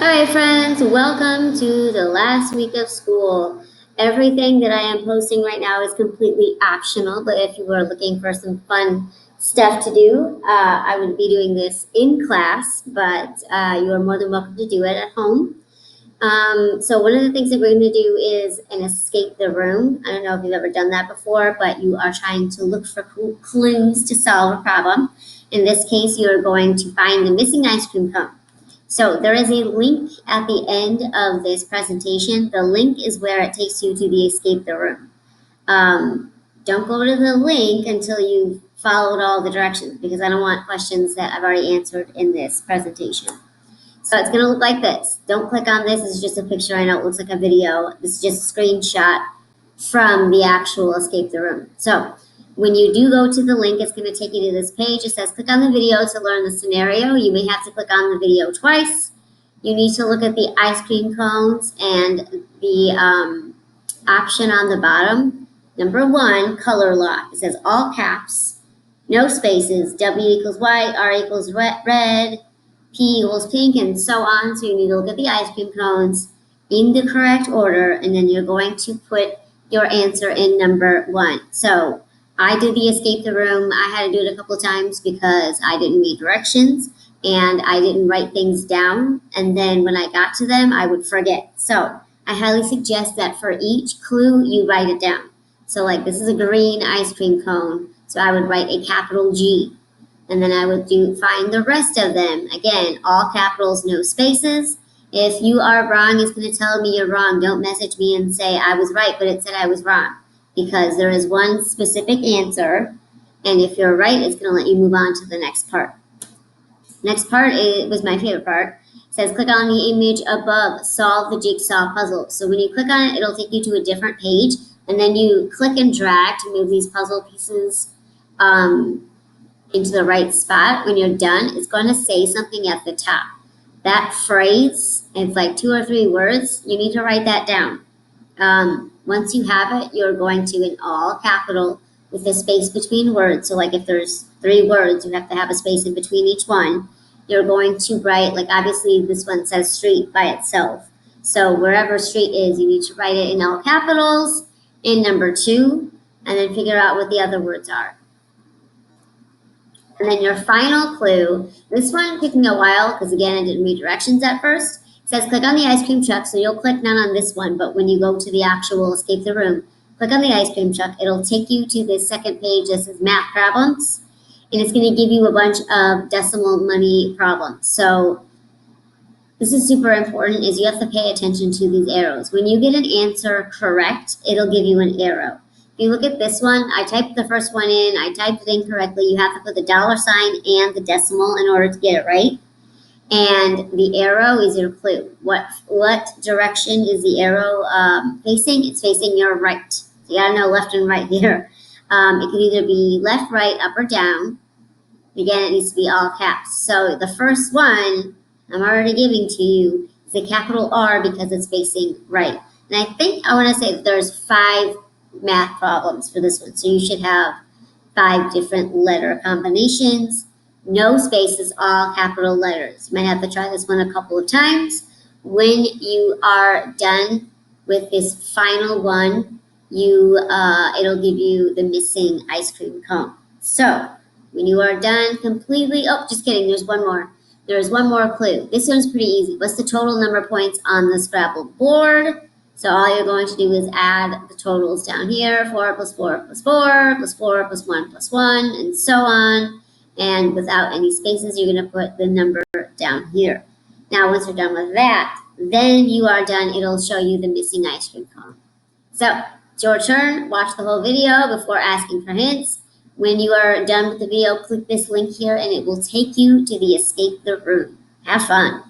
Hi, friends. Welcome to the last week of school. Everything that I am posting right now is completely optional, but if you are looking for some fun stuff to do, I would be doing this in class, but you are more than welcome to do it at home. So one of the things that we're going to do is an escape the room. I don't know if you've ever done that before, but you are trying to look for clues to solve a problem. In this case, you are going to find the missing ice cream cone. So there is a link at the end of this presentation. The link is where it takes you to the escape the room. Don't go to the link until you've followed all the directions because I don't want questions that I've already answered in this presentation. So it's going to look like this. Don't click on this. It's just a picture. I know it looks like a video. This is just a screenshot from the actual escape the room. So when you do go to the link, it's going to take you to this page. It says click on the video to learn the scenario. You may have to click on the video twice. You need to look at the ice cream cones and the option on the bottom. Number 1, color lock. It says all caps, no spaces, W equals white, R equals red, P equals pink, and so on. So you need to look at the ice cream cones in the correct order, and then you're going to put your answer in number 1. So I did the escape the room. I had to do it a couple of times because I didn't read directions and I didn't write things down. And then when I got to them, I would forget. So I highly suggest that for each clue, you write it down. So like this is a green ice cream cone. So I would write a capital G. And then I would find the rest of them. Again, all capitals, no spaces. If you are wrong, it's going to tell me you're wrong. Don't message me and say I was right, but it said I was wrong. Because there is one specific answer. And if you're right, it's going to let you move on to the next part. Next part was my favorite part. It says click on the image above, solve the jigsaw puzzle. So when you click on it, it'll take you to a different page. And then you click and drag to move these puzzle pieces into the right spot. When you're done, it's going to say something at the top. That phrase, it's like 2 or 3 words, you need to write that down. Once you have it, you're going to, in all capital, with a space between words. So like if there's 3 words, you have to have a space in between each one. You're going to write, like obviously this one says street by itself. So wherever street is, you need to write it in all capitals in number 2, and then figure out what the other words are. And then your final clue, this one took me a while because again, I didn't read directions at first. It says click on the ice cream truck. So you'll click not on this one, but when you go to the actual escape the room, click on the ice cream truck. It'll take you to the second page that says math problems. And it's going to give you a bunch of decimal money problems. So this is super important is you have to pay attention to these arrows. When you get an answer correct, it'll give you an arrow. If you look at this one, I typed the first one in, I typed it incorrectly. You have to put the $sign and the decimal in order to get it right. And the arrow is your clue. What direction is the arrow facing? It's facing your right. So you gotta know left and right here. It can either be left, right, up, or down. Again, it needs to be all caps. So the first one I'm already giving to you is a capital R because it's facing right. And I think I want to say that there's 5 math problems for this one. So you should have 5 different letter combinations. No spaces, all capital letters. You might have to try this one a couple of times. When you are done with this final one, it'll give you the missing ice cream cone. So when you are done completely, oh, just kidding, there's one more. There's one more clue. This one's pretty easy. What's the total number of points on the Scrabble board? So all you're going to do is add the totals down here, 4 plus 4 plus 4 plus 4 plus 1 plus 1, and so on. And without any spaces, you're going to put the number down here. Now, once you're done with that, then you are done. It'll show you the missing ice cream cone. So it's your turn. Watch the whole video before asking for hints. When you are done with the video, click this link here and it will take you to the escape the room. Have fun.